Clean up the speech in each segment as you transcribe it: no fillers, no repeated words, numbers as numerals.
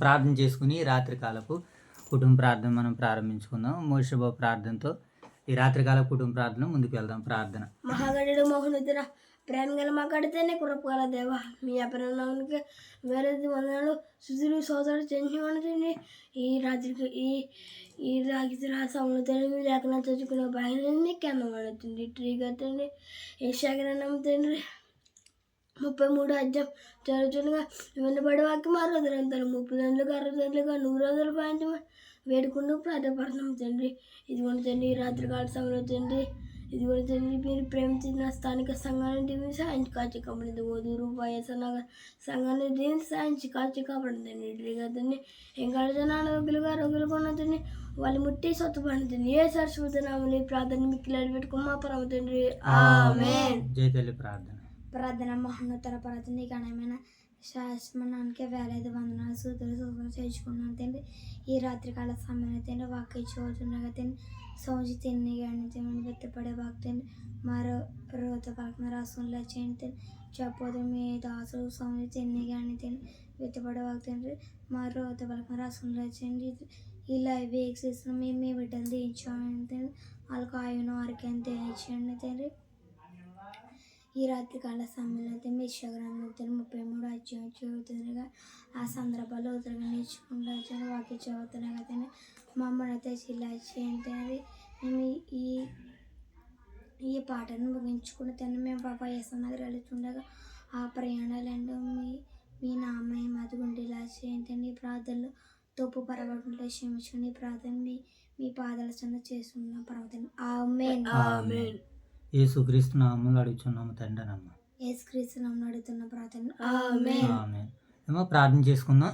ప్రార్థన చేసుకుని రాత్రికాలపు కుటుంబ ప్రార్థన మనం ప్రారంభించుకుందాం. మోషేబాబు ప్రార్థనతో ఈ రాత్రికాల కుటుంబ ప్రార్థన ముందుకు వెళ్దాం. ప్రార్థన. మహాగణుడు మోహనుతుర ప్రేమ గల మా కడితేనే కృపగల దేవ మీ అపరానికి వేరేది వందనాలు సుధులు సోదరుడు చెంచుకుంటుంది. ఈ రాత్రి సమయంలో తండ్రి లేఖన చదువుకునే బయలుని కెమ్మబడుతుంది. ట్రీగా తండ్రి ఏషాగ్రహణం తండ్రి 33 అధ్యాయం చదువుతుండగా వినబడి వాక్యం 60 అంటారు 30 గంటలుగా 60 గంటలుగా 100 రోజులు పాయించమని వేడుకుంటూ ప్రార్థపడుతున్నాం తండ్రి. ఇదిగోండి తండ్రి రాత్రికాల సమయంలో తండ్రి ఇదిగోండి తండ్రి మీరు ప్రేమించిన స్థానిక సంఘాన్ని దీవించి సాయించి కాచి కాపాడింది. ఓదూరు వైఎస్ఆర్ సంఘాన్ని దీవించి సాయించి కాచి కాపాడిందండి. ఇట్లా తండ్రి ఇంకా ఆరోగ్యులుగా రోగులుగా ఉన్న తండ్రి వాళ్ళు ముట్టి సొత్తపడుతుంది. ఏ సరస్వతనామని ప్రార్థన మిక్కిలాడి పెట్టుకుని మా పరమ తండ్రి ఆమేన్. జై తల్లి ప్రార్థన. ప్రార్థన మహోన్నతర ప్రార్థన ఘనమైన శాశ్వతానికి వేలాది వందనాలు సూత్రం చేర్చుకున్నాను తండ్రి. ఈ రాత్రికాల సమయంలో తండ్రి వాక్య చదువుతుండగా తండ్రి సౌజి తిని కానీ తిని వెత్తపడే వాక్తండి మరో రోత పలకన రాసుకుంటా చేయండి చెప్పదు మీ దాసులు సౌజి తిని కానీ తిని వెత్తపడే వాక్తండి మరో రోత పలకన రాసుకుంటా చేయండి. ఇలా వీక్షిస్తున్న మేము మీ బిడ్డలు తీయించామని తండ్రి వాళ్ళకు ఆయును ఆరోగ్యాన్ని తెలియచేయండి తండ్రి. ఈ రాత్రికాల సమయంలో అయితే మీ ఇన్స్టాగ్రామ్లో 33 అధ్యాయం చదువుతుండగా ఆ సందర్భాల్లో ఉత్తరంగా నేర్చుకుంటా వాక్య చదువుతున్నాయి కదండి మమ్మల్ని అయితే ఇలా చేయండి. మేము ఈ పాటను ముగించుకుని తను మేము పాప నగర్ వెళుతుండగా ఆ ప్రయాణాలంటూ మీ నామయ్య మధుగుండి ఇలా చేయండి. ఈ ప్రార్థనలు తప్పు పరవకుండా క్షమించుకుని ఈ ప్రార్థన మీ పాదాల చెంద చేస్తున్న పర్వతం ఆమేన్. ఆమేన్. యేసుక్రీస్తు నామములో అడుగుచున్నాము తండ్రినమ్మ. యేసుక్రీస్తు నామములో అడుగుతున్న ప్రార్థన ఆమేన్. ఆమేన్. ఏమో ప్రార్థన చేసుకుందాం.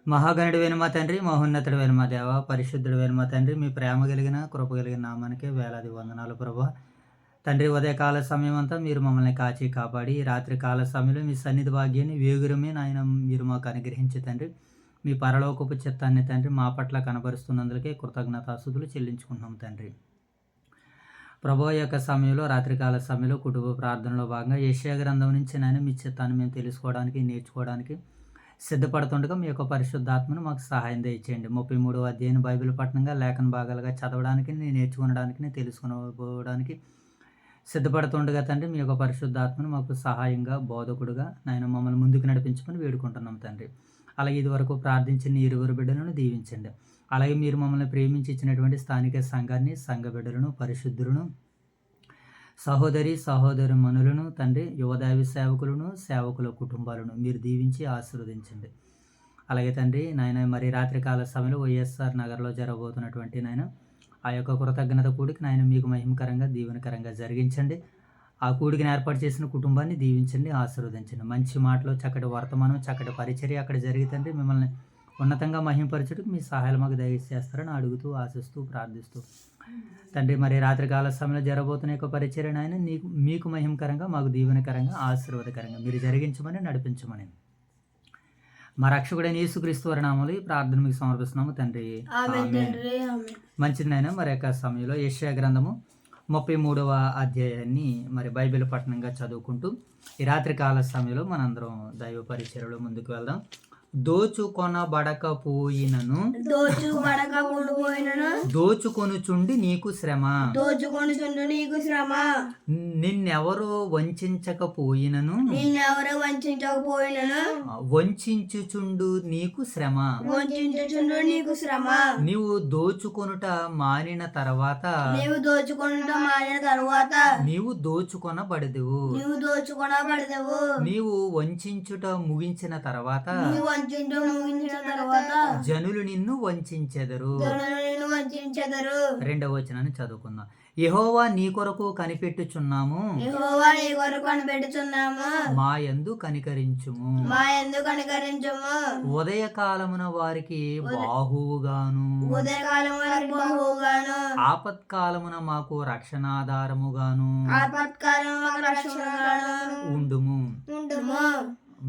మహాగణుడు వేను మా తండ్రి, మహోన్నతుడు వేను మా దేవ, పరిశుద్ధుడు వేను మా తండ్రి, మీ ప్రేమ కలిగిన కృప కలిగిన నామానికి వేలాది వందనాలు ప్రభా. తండ్రి ఉదయకాల సమయం అంతా మీరు మమ్మల్ని కాచి కాపాడి రాత్రి కాల సమయంలో మీ సన్నిధి భాగ్యాన్ని వేగురమే నాయన మీరు మాకు అనుగ్రహించి తండ్రి మీ పరలోకపు చిత్తాన్ని తండ్రి మా పట్ల కనబరుస్తున్నందుకే కృతజ్ఞతాస్తుతులు చెల్లించుకుంటున్నాం తండ్రి. ప్రభు యొక్క సమయంలో రాత్రికాల సమయంలో కుటుంబ ప్రార్థనలో భాగంగా యెషయా గ్రంథం నుంచి నాయన మీ చిత్తాన్ని మేము తెలుసుకోవడానికి నేర్చుకోవడానికి సిద్ధపడుతుండగా మీ యొక్క పరిశుద్ధాత్మను మాకు సహాయం దయచేయండి. 33వ అధ్యాయం బైబిల్ పట్టణంగా లేఖన భాగాలుగా చదవడానికి నేర్చుకోవడానికి తెలుసుకోవడానికి సిద్ధపడుతుండగా తండ్రి మీ యొక్క పరిశుద్ధాత్మను మాకు సహాయంగా బోధకుడుగా నాయన మమ్మల్ని ముందుకు నడిపించుకొని వేడుకుంటున్నాం తండ్రి. అలాగే ఇదివరకు ప్రార్థించిన ఇరువురు బిడ్డలను దీవించండి. అలాగే మీరు మమ్మల్ని ప్రేమించి ఇచ్చినటువంటి స్థానిక సంఘాన్ని సంఘ బిడ్డలను పరిశుద్ధులను సహోదరి మనులను తండ్రి యువదైవ సేవకులను సేవకుల కుటుంబాలను మీరు దీవించి ఆశీర్వదించండి. అలాగే తండ్రి నాయన మరి రాత్రికాల సమయంలో వైఎస్ఆర్ నగర్లో జరగబోతున్నటువంటి నాయన ఆ యొక్క కృతజ్ఞత కూడికి నాయన మీకు మహిమకరంగా దీవెనకరంగా జరిగించండి. ఆ కూడికిని ఏర్పాటు చేసిన కుటుంబాన్ని దీవించండి, ఆశీర్వదించండి. మంచి మాటలు చక్కటి వర్తమానం చక్కటి పరిచర్య అక్కడ జరిగితే మిమ్మల్ని ఉన్నతంగా మహిమపరచుటకు మీ సహాయాలు మాకు దయచేస్తారని అడుగుతూ ఆశిస్తూ ప్రార్థిస్తూ తండ్రి మరి రాత్రికాల సమయంలో జరగబోతున్న యొక్క పరిచర్య ఆయన మీకు మహిమకరంగా మాకు దీవెనకరంగా ఆశీర్వాదకరంగా మీరు జరిగించమని నడిపించమని మా రక్షకుడైన యేసుక్రీస్తు వారి నామములో ఈ ప్రార్థన మీకు సమర్పిస్తున్నాము తండ్రి. మంచిదైనా మరి యొక్క సమయంలో యెషయా గ్రంథము 33వ అధ్యాయాన్ని మరి బైబిల్ పఠనంగా చదువుకుంటూ ఈ రాత్రికాల సమయంలో మనందరం దైవ పరిచర్యలో ముందుకు వెళ్దాం. దోచుకొనబడకపోయినను దోచుకొనుచుండి నీకు శ్రమ, నిన్నెవరో వంచకపోయినను వంచుచుండు నీకు శ్రమ. నీవు దోచుకొనుట మానిన తర్వాత నీవు దోచుకొనబడదువు. నీవు వంచుట ముగించిన తర్వాత జనులు నిన్ను వంచెదరు. 2వ వచనాన్ని చదువుకుందాం. యెహోవా నీ కొరకు కనిపెట్టుచున్నాము, మా యందు కనికరించుము. ఉదయకాలమున వారికి బాహువుగాను ఆపత్కాలమున మాకు రక్షణాధారముగాను ఉండుము.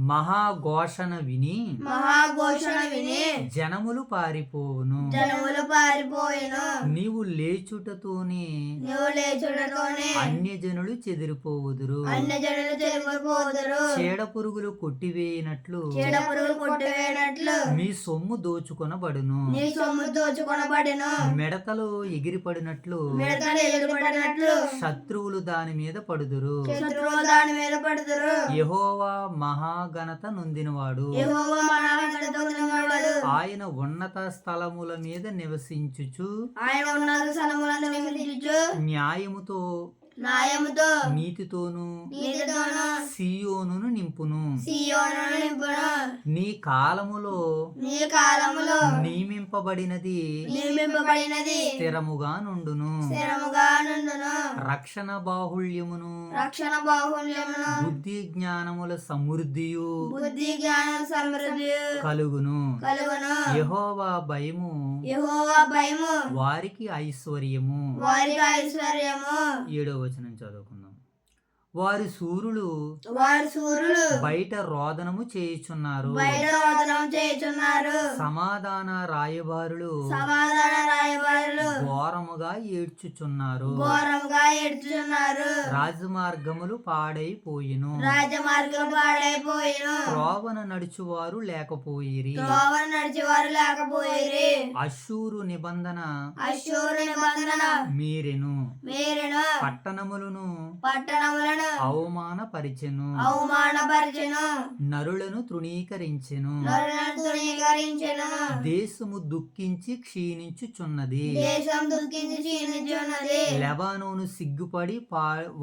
మహాఘోషణ విని మహాఘోషణ విని జనములు పారిపోవును. జనములు పారిపోయిను. నీవు లేచుటతోనే నువ్వు లేచుటతోనే అన్యజనులు చెదిరిపోవుదురు. అన్యజనులు చెదిరిపోదురు. చీడ పురుగులు కొట్టివేయినట్లు చీడ పురుగులు కొట్టివేయనట్లు మీ సొమ్ము దోచుకొనబడును. నీ సొమ్ము దోచుకొనబడిను. మిడతలు ఎగిరిపడినట్లు మిడతలు ఎదురుపడినట్లు శత్రువులు దాని మీద పడుదురు. శత్రువులు దాని మీద పడుదురు. యెహోవా మహాఘనత నొందినవాడు. యెహోవా మహాఘనతతో నిండినవాడు. ఆయన ఉన్నత స్థలముల మీద నివసించుచు ఆయన ఉన్నత స్థలములను నివసించుచు న్యాయముతో న్యాయముతో నీతితోను నీతితోను సీయోనును నింపును. సీయోనును నింపును. నీ కాలములో నీ కాలములో నియమింపబడినది నియమింపబడినది స్థిరముగా నుండును. స్థిరముగా నుండును. రక్షణ బాహుళ్యమును రక్షణ బాహుళ్యమును బుద్ధి జ్ఞానముల సమృద్ధియు బుద్ధి జ్ఞానం సమృద్ధి కలుగును. కలుగును. యెహోవా భయము యెహోవా భయము వారికి ఐశ్వర్యము. వారికి ఐశ్వర్యము. 7వ వచనం చదువుకుందాం. వారి సూర్యులు వారి సూర్యులు బయట రోదనము చేయుచున్నారు. బయట రోదనం చేయుచున్నారు. సమాధాన రాయబారులు సమాధాన రాయబారులు ఘోరముగా ఏడ్చుచున్నారు. ఘోరంగా ఏడ్చుచున్నారు. రాజమార్గములు పాడైపోయిను. రాజమార్గం పాడైపోయిను. త్రోవన నడుచువారు లేకపోయిరి. త్రోవన నడిచేవారు లేకపోయిరి. అశ్షూరు నిబంధన అశ్షూరు నిబంధన మీరెను. మీరును పట్టణములను పట్టణములను అవమానపరిచెను. అవమానపరిచెను. నరులను తృణీకరించెను. నరులను తృణీకరించెను. దేశము దుఃఖించి క్షీణించుచున్నది. దేశం దుఃఖించి క్షీణించున్నది. లెబానోను సిగ్గుపడి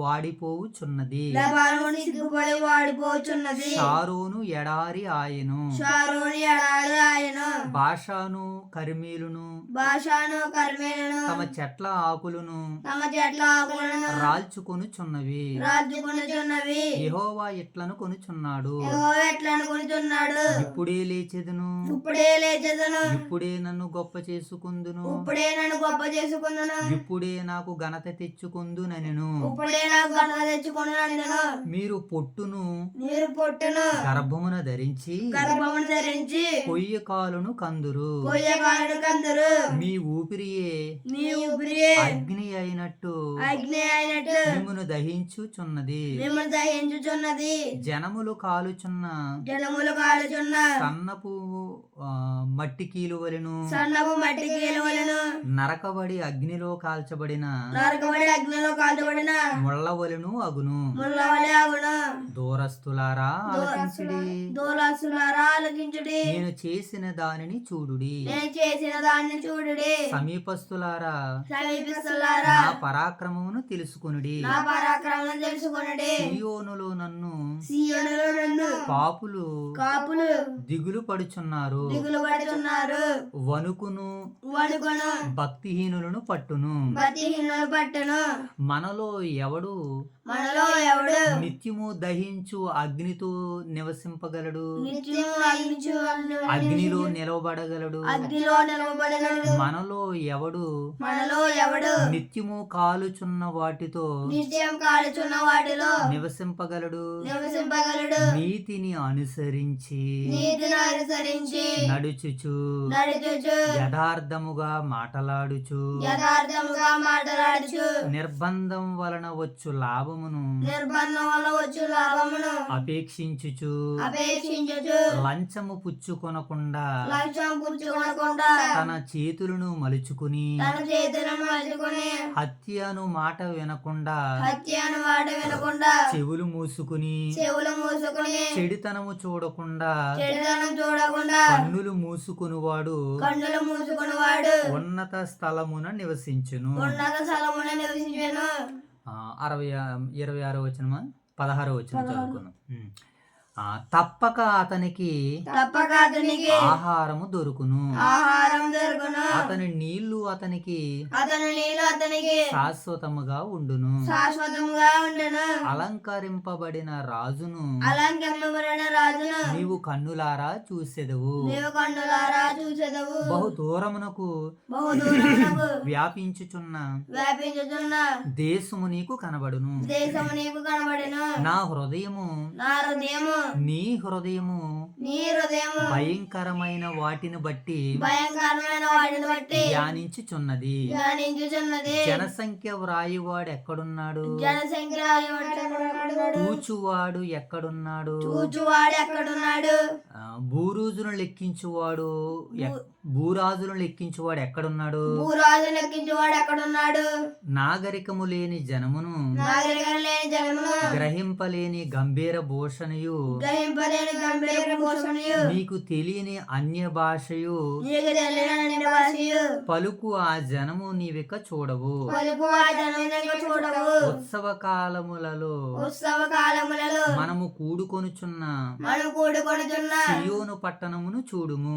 వాడిపోవుచున్నది. లెబానోను సిగ్గుపడి వాడిపోచున్నది. షారోను ఎడారి ఆయను. షారోని ఎడారి ఆయను. బాషాను కర్మేలును భాషాను కర్మేలను తమ చెట్ల ఆకులను తమ చెట్ల ఆకులను రాల్చుకొనుచున్నవి. రాజుకొనుచున్నవి. యెహోవా ఇట్లను కొనుచున్నాడు. యెహోవా ఎట్లను కొనుచున్నాడు. ఇప్పుడే లేచెదను. ఇప్పుడే లేచెదను. ఇప్పుడే నన్ను గొప్ప చేసుకుందును. ఇప్పుడే నన్ను గొప్ప చేసుకుందును. ఇప్పుడే నాకు ఘనత తెచ్చుకుందునెను. ఇప్పుడే నాకు ఘనత తెచ్చుకున్నాను. మీరు పొట్టును మీరు పొట్టును గర్భమున ధరించి గర్భమును ధరించి కొయ్య కాలును కందురు. కొయ్యకారుడు కందరు. మీ ఊపిరియే మీ ఊపిరియే అగ్ని అయినట్టు అగ్ని అయినట్టు మిమ్మును దహించుచున్నది. మిమ్మల్ని దహించుచున్నది. జనములు కాలుచున్న జనములు కాలుచున్న సన్నపు మట్టి కీలువలెను. సన్నపు మట్టి కీలువలను నరకబడి అగ్నిలో కాల్చబడిన నరకబడి అగ్నిలో కాల్చబడిన ముళ్ళవలెను అగును. ముళ్ళవలె అగును. దూరస్తులారా ఆలకించుడి. దూలాసులారా ఆలకించుడి. నేను చేసిన దానిని చూడుడి. నేను చేసిన దాన్ని చూడుడి. సమీపస్తులారా సమీపిస్తులారా నా పరాక్రమమును తెలుసుకొనుడి. నా పరాక్రమం తెలుసుకొనుడి. సియోనులో నన్ను సీయోనులో నన్ను పాపులు కాపులు దిగులు పడుచున్నారు. దిగులు పడుతున్నారు. వణుకును వణుకును భక్తిహీనులను పట్టును. భక్తిహీనులు పట్టును. మనలో ఎవడు మనలో ఎవడు నిత్యము దహించు అగ్నితో నివసింపగలడు. నిత్యము అగ్నిచు అగ్నిలో నిలవబడగలడు. అగ్నిలో నిలవబడగలడు. మనలో ఎవడు మనలో ఎవడు నిత్యము కాలుచున్న వాటితో నిత్యం కాలుచున్న వాటిలో నివసింపగలడు. నివసింపగలడు. నీతిని అనుసరించి నీతిని అనుసరించి నడుచుచు నడుచుచు యథార్థముగా మాటలాడుచు యథార్థముగా మాట్లాడుచు నిర్బంధం వలన వచ్చు లాభమును నిర్బంధం వల్ల వచ్చు లాభమును అపేక్షించుచు అపేక్షించుచు లంచము పుచ్చుకొనకుండా లక్ష్యం పుచ్చుకొనకుండా తన చేతులను మలుచుకుని తన చేతులను మలుచుకుని హత్యను మాట వినకుండా హత్య అను మాట వినకుండా చెవులు మూసుకుని చెవులు మూసుకుని చెడితనము చూడకుండా చెడుదనం చూడకుండా కన్నులు మూసుకునివాడు కన్నులు మూసుకుని వాడు ఉన్నత స్థలమున నివసించును. ఉన్నత స్థలమున నివసించెను. 26వ వచనమా 16వ వచనం చదువుకున్నాం. తప్పక అతనికి తప్పక అతనికి ఆహారము దొరుకును. ఆహారం దొరుకును. అతని నీళ్లు అతనికి అతని నీళ్ళు అతనికి శాశ్వతముగా ఉండును. శాశ్వతముగా ఉండను. అలంకరింపబడిన రాజును అలంకరింపబడిన రాజును నీవు కన్నులారా చూసెదవు. నీవు కన్నులారా చూచెదవు. బహు దూరమునకు బహుదూరమునకు వ్యాపించుచున్న వ్యాపించుచున్న దేశము నీకు కనబడును. దేశము నీకు కనబడెను. నా హృదయము నా హృదయము నీ హృదయము భయంకరమైన వాటిని బట్టి ధ్యానించుచున్నది. జనసంఖ్య వ్రాయువాడు ఎక్కడున్నాడు? తూచువాడు ఎక్కడున్నాడు? భూరాజును లెక్కించువాడు ఎక్కడున్నాడు? నాగరికము లేని జనమును గ్రహింపలేని గంభీర భూషణయు నీకు తెలియని అన్య భాషయు పలుకు ఆ జనము నీవిక చూడవు. ఉత్సవ కాలములలో మనము కూడుకొనుచున్న సియోను పట్టణమును చూడుము.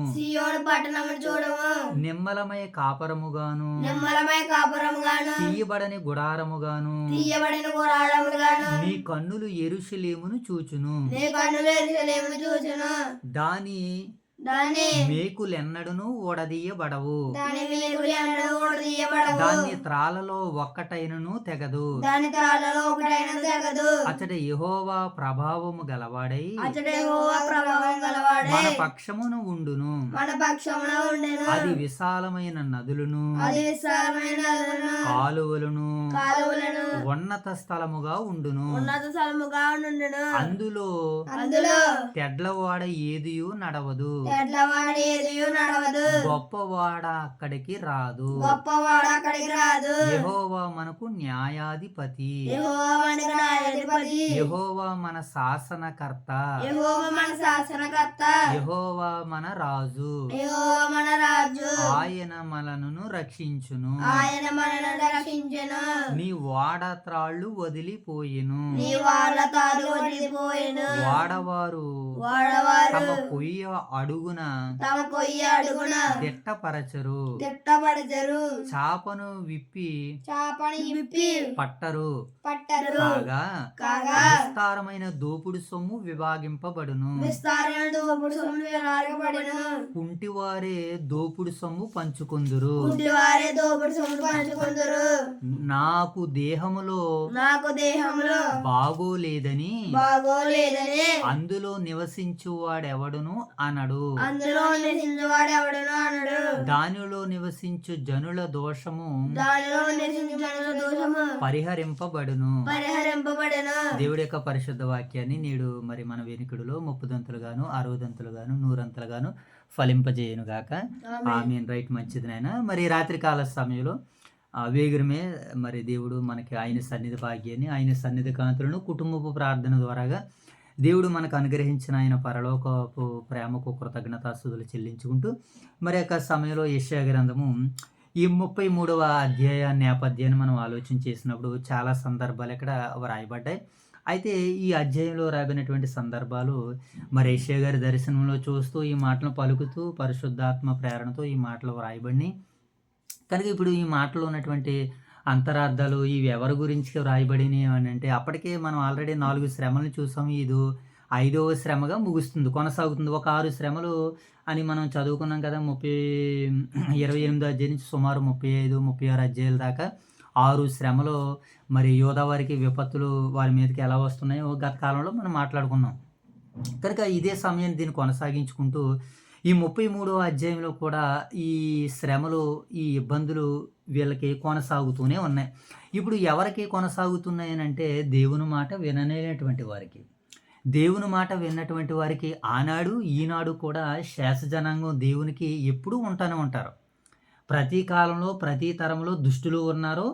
నిమ్మలమయ కాపరముగాను తీయబడని గుడారముగాను నీ కన్నులు యెరూషలేమును చూచును. దాని మేకులెన్నడును ఊడదీయబడవు. దాని త్రాలలో ఒక్కటైనను తెగదు. అతడు యెహోవా ప్రభావము గలవాడై మన పక్షమును ఉండును. అది విశాలమైన నదులను కాలువలను ఉన్నత స్థలముగా ఉండును. అందులో తెడ్లవాడ ఏదియు నడవదు. గొప్పవాడ అక్కడికి రాదు. యెహోవా మనకు న్యాయాధిపతి. యెహోవా మన శాసనకర్త. యెహోవా మన రాజు. ఆయన మనలను రక్షించును. నీ వాడ త్రాళ్ళు వదిలిపోయెను. వాడవారు తమ కొయ్య అడుగున దిట్టపరచరు. చాపను విప్పి పట్టరు. కాగా విస్తారమైన దోపుడు సొమ్ము విభాగింపబడును. కుంటివారే దోపుడు సొమ్ము పంచుకొందురు. నాకు దేహములో బాగోలేదని అందులో నివసించువాడెవడును అనడు. దానిలో నివసించు జనుల దోషము పరిహరింపబడును. దేవుడి యొక్క పరిశుద్ధ వాక్యాన్ని నేడు మరి మన వెనుకడులో 30 60 100 ఫలింపజేయను గాక. ఆమేన్. రైట్, మంచిది నాయన. మరి రాత్రికాల సమయంలో వేగురమే మరి దేవుడు మనకి ఆయన సన్నిధి భాగ్యాన్ని, ఆయన సన్నిధి కాంతులను కుటుంబపు ప్రార్థన ద్వారాగా దేవుడు మనకు అనుగ్రహించిన ఆయన పరలోకపు ప్రేమకు కృతజ్ఞతాస్తుతులు చెల్లించుకుంటూ మరి యొక్క సమయంలో యెషయా గ్రంథము ఈ 33వ అధ్యాయ నేపథ్యాన్ని మనం ఆలోచన చేసినప్పుడు చాలా సందర్భాలు ఇక్కడ వ్రాయబడ్డాయి. అయితే ఈ అధ్యాయంలో రాబడినటువంటి సందర్భాలు మరి యెషయా గారి దర్శనంలో చూస్తూ ఈ మాటలు పలుకుతూ పరిశుద్ధాత్మ ప్రేరణతో ఈ మాటలు వ్రాయబడినాయి కనుక ఇప్పుడు ఈ మాటలో ఉన్నటువంటి అంతరార్థాలు ఇవి ఎవరి గురించి వ్రాయబడినవి అని అంటే అప్పటికే మనం ఆల్రెడీ 4 శ్రమలను చూసాం. ఇది 5వ శ్రమగా ముగుస్తుంది, కొనసాగుతుంది. ఒక 6 శ్రమలు అని మనం చదువుకున్నాం కదా. 28 అధ్యాయం నుంచి సుమారు 35 36 అధ్యాయుల దాకా 6 శ్రమలు మరి యోధా వారికి విపత్తులు వారి మీదకి ఎలా వస్తున్నాయో గత కాలంలో మనం మాట్లాడుకున్నాం. కనుక ఇదే సమయం దీన్ని కొనసాగించుకుంటూ ఈ 33వ అధ్యాయంలో కూడా ఈ శ్రమలు, ఈ ఇబ్బందులు వీళ్ళకి కొనసాగుతూనే ఉన్నాయి. ఇప్పుడు ఎవరికి కొనసాగుతున్నాయి అంటే దేవుని మాట విననేటువంటి వారికి. దేవుని మాట విన్నటువంటి వారికి ఆనాడు ఈనాడు కూడా శాసజనాంగం దేవునికి ఎప్పుడూ ఉంటానే ఉంటారు. ప్రతి కాలంలో ప్రతి తరంలో దుష్టులు ఉన్నారు,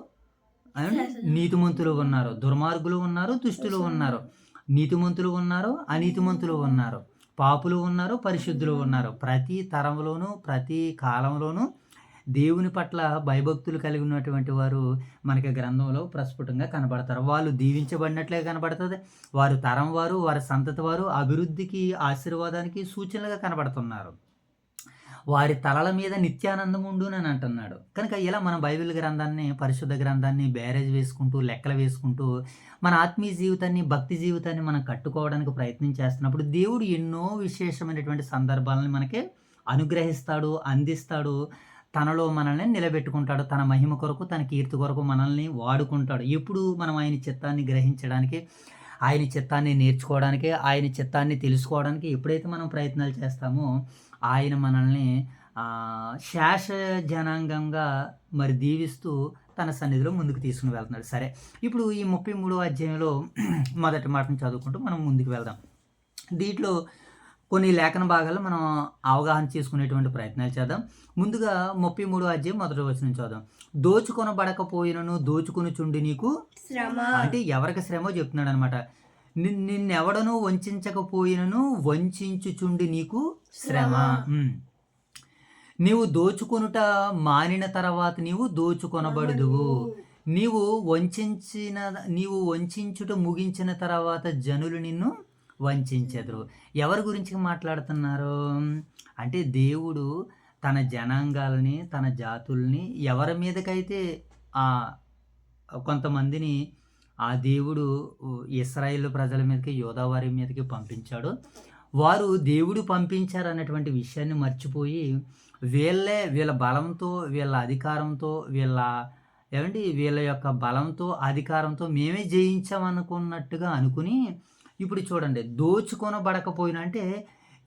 నీతిమంతులు ఉన్నారు, దుర్మార్గులు ఉన్నారు, దుష్టులు ఉన్నారు, నీతిమంతులు ఉన్నారు, అనీతిమంతులు ఉన్నారు, పాపులు ఉన్నారు, పరిశుద్ధులు ఉన్నారు. ప్రతి తరంలోనూ ప్రతి కాలంలోనూ దేవుని పట్ల భయభక్తులు కలిగి ఉన్నటువంటి వారు మనకి గ్రంథంలో ప్రస్ఫుటంగా కనబడతారు. వాళ్ళు దీవించబడినట్లే కనబడుతుంది. వారు తరం వారు, వారి సంతతి వారు అభివృద్ధికి, ఆశీర్వాదానికి సూచనలుగా కనబడుతున్నారు. వారి తలల మీద నిత్యానందం ఉండునని అంటున్నాడు. కనుక ఇలా మన బైబిల్ గ్రంథాన్ని, పరిశుద్ధ గ్రంథాన్ని బేరేజ్ వేసుకుంటూ, లెక్కలు వేసుకుంటూ మన ఆత్మీయ జీవితాన్ని, భక్తి జీవితాన్ని మనం కట్టుకోవడానికి ప్రయత్నం చేస్తున్నప్పుడు దేవుడు ఎన్నో విశేషమైనటువంటి సందర్భాలను మనకి అనుగ్రహిస్తాడు, అందిస్తాడు. తనలో మనల్ని నిలబెట్టుకుంటాడు. తన మహిమ కొరకు, తన కీర్తి కొరకు మనల్ని వాడుకుంటాడు. ఎప్పుడు మనం ఆయన చిత్తాన్ని గ్రహించడానికి, ఆయన చిత్తాన్ని నేర్చుకోవడానికి, ఆయన చిత్తాన్ని తెలుసుకోవడానికి ఎప్పుడైతే మనం ప్రయత్నాలు చేస్తామో ఆయన మనల్ని శేష జనాంగంగా మరి దీవిస్తూ తన సన్నిధిలో ముందుకు తీసుకుని వెళ్తున్నాడు. సరే, ఇప్పుడు ఈ 33వ అధ్యాయంలో మొదటి మాటను చదువుకుంటూ మనం ముందుకు వెళ్దాం. దీంట్లో కొన్ని లేఖన భాగాలు మనం అవగాహన చేసుకునేటువంటి ప్రయత్నాలు చేద్దాం. ముందుగా 33వ అధ్యాయం మొదటి వచనం చదుదాం. దోచుకొనబడకపోయినను దోచుకొనుచుండి నీకు శ్రమ. అంటే ఎవరికి శ్రమో చెప్తున్నాడు అనమాట. నిన్నెవడను వంచకపోయినను వంచుచుండి నీకు శ్రమ. నీవు దోచుకొనుట మానిన తర్వాత నీవు దోచుకొనబడుదువు. నీవు వంచుట ముగించిన తర్వాత జనులు నిన్ను వంచెదరు. ఎవరి గురించి మాట్లాడుతున్నారు అంటే దేవుడు తన జనాంగాలని, తన జాతుల్ని ఎవరి మీదకైతే కొంతమందిని ఆ దేవుడు ఇశ్రాయేలు ప్రజల మీదకి, యోధా వారి మీదకి పంపించాడు. వారు దేవుడు పంపించారు అన్నటువంటి విషయాన్ని మర్చిపోయి వీళ్ళ బలంతో, వీళ్ళ అధికారంతో, వీళ్ళ యొక్క బలంతో, అధికారంతో మేమే జయించామనుకున్నట్టుగా అనుకుని ఇప్పుడు చూడండి, దోచుకొనబడకపోయినా అంటే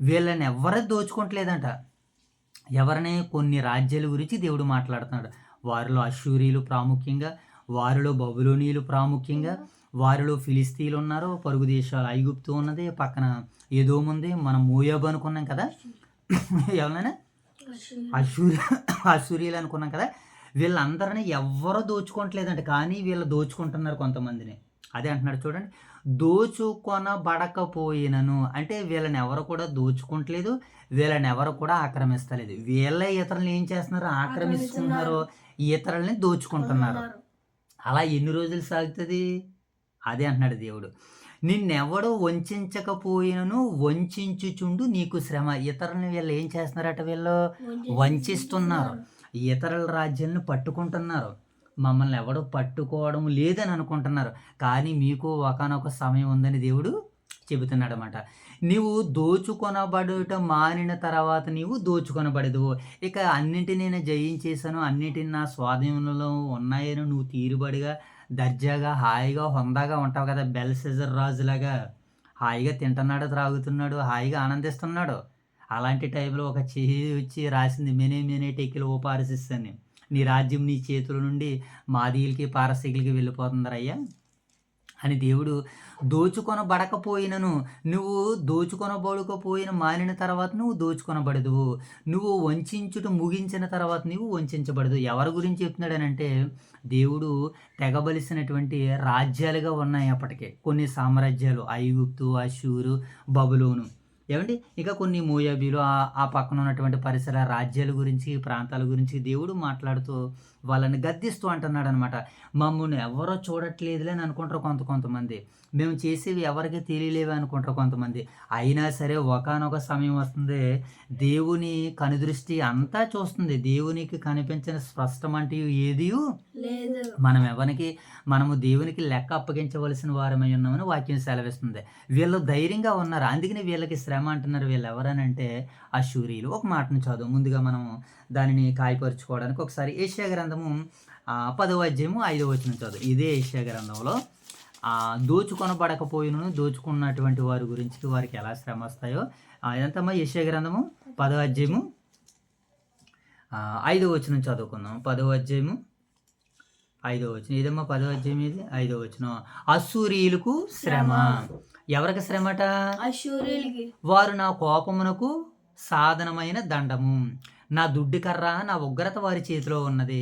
వీళ్ళని ఎవరూ దోచుకోవట్లేదంట. ఎవరిని? కొన్ని రాజ్యాల గురించి దేవుడు మాట్లాడుతున్నాడు. వారిలో అష్షూరీలు ప్రాముఖ్యంగా, వారిలో బబులోనీయులు ప్రాముఖ్యంగా, వారిలో ఫిలిస్తీన్లు ఉన్నారు, పొరుగు దేశాలు ఐగుప్తు ఉన్నది, పక్కన ఎదోము ఉంది, మనం మోయాబు అనుకున్నాం కదా, ఎవరైనా అష్షూరీలు అనుకున్నాం కదా. వీళ్ళందరినీ ఎవ్వరూ దోచుకోవట్లేదంట, కానీ వీళ్ళు దోచుకుంటున్నారు కొంతమందిని. అదే అంటున్నాడు చూడండి, దోచుకొనబడకపోయినను అంటే వీళ్ళని ఎవరు కూడా దోచుకోవట్లేదు, వీళ్ళని ఎవరు కూడా ఆక్రమిస్తలేదు. వీళ్ళే ఇతరులను ఏం చేస్తున్నారు? ఆక్రమిస్తున్నారు, ఇతరులని దోచుకుంటున్నారు. అలా ఎన్ని రోజులు సాగుతుంది? అదే అంటున్నాడు దేవుడు. నిన్నెవడో వంచకపోయినను వంచుచుండు నీకు శ్రమ. ఇతరులని వీళ్ళు ఏం చేస్తున్నారట? వీళ్ళు వంచిస్తున్నారు, ఇతరుల రాజ్యాలను పట్టుకుంటున్నారు. మమ్మల్ని ఎవడో పట్టుకోవడం లేదని అనుకుంటున్నారు, కానీ మీకు ఒకానొక సమయం ఉందని దేవుడు చెబుతున్నాడు అన్నమాట. నీవు దోచుకొనబడుట మానిన తర్వాత నీవు దోచుకొనబడదు. ఇక అన్నింటినీ నేను జయించేశాను, అన్నింటిని నా స్వాధీనంలో ఉన్నాయని నువ్వు తీరుబడిగా, దర్జాగా, హాయిగా, హొందాగా ఉంటావు కదా. బెల్షెజర్ రాజులాగా హాయిగా తింటున్నాడు, త్రాగుతున్నాడు, హాయిగా ఆనందిస్తున్నాడు. అలాంటి టైంలో ఒక చెయ్యి వచ్చి రాసింది, మెనే మెనే టెకిల్ ఓ పారసిస్ అని, నీ రాజ్యం నీ చేతుల నుండి మాదీలకి పారసీకులకి వెళ్ళిపోతుందరయ్యా అని దేవుడు. దోచుకొనబడకపోయినను నువ్వు దోచుకొనబడకపోయిన మానిన తర్వాత నువ్వు దోచుకొనబడదు. నువ్వు వంచుట ముగించిన తర్వాత నువ్వు వంచబడదు. ఎవరి గురించి చెప్తున్నాడనంటే దేవుడు తెగబలిసినటువంటి రాజ్యాలుగా ఉన్నాయి అప్పటికే కొన్ని సామ్రాజ్యాలు, ఐగుప్తు, అష్షూరు, బబులోను, ఏమండి ఇక కొన్ని మోయాబీలు, ఆ పక్కన ఉన్నటువంటి పరిసర రాజ్యాల గురించి, ప్రాంతాల గురించి దేవుడు మాట్లాడుతూ వాళ్ళని గద్దిస్తూ అంటున్నాడు అనమాట. మమ్మల్ని ఎవరో చూడట్లేదులే అని అనుకుంటారు కొంతమంది, మేము చేసేవి ఎవరికి తెలియలేవి అనుకుంటారు కొంతమంది. అయినా సరే ఒకానొక సమయం వస్తుంది, దేవుని కనుదృష్టి అంతా చూస్తుంది. దేవునికి కనిపించిన స్పష్టం అంటే ఏది లేదు. మనము దేవునికి లెక్క అప్పగించవలసిన వారమై ఉన్నామని వాక్యం సెలవిస్తుంది. వీళ్ళు ధైర్యంగా ఉన్నారు, అందుకని వీళ్ళకి శ్రమ అంటున్నారు. వీళ్ళు ఎవరనంటే అష్షూరీయులు. ఒక మాటను చదువు, ముందుగా మనము దానిని కాయపరుచుకోవడానికి ఒకసారి యెషయా గ్రంథము 10వ అధ్యాయము 5వ వచనం చదువు. ఇదే యెషయా గ్రంథంలో దోచుకొనబడకపోయినను దోచుకున్నటువంటి వారి గురించి వారికి ఎలా శ్రమ వస్తాయో ఎంతమ్మా? యెషయా గ్రంథము 10వ అధ్యాయము 5వ వచనం చదువుకుందాం. 10వ అధ్యాయము 5వ వచనం. ఇదమ్మా 10వ అధ్యాయం, ఇది 5వ వచనం. అష్షూరీయులకు శ్రమ. ఎవరికి శ్రమట? అష్షూరీయులకి. వారు నా కోపమునకు సాధనమైన దండము, నా దుడ్డి కర్ర, నా ఉగ్రత వారి చేతిలో ఉన్నది.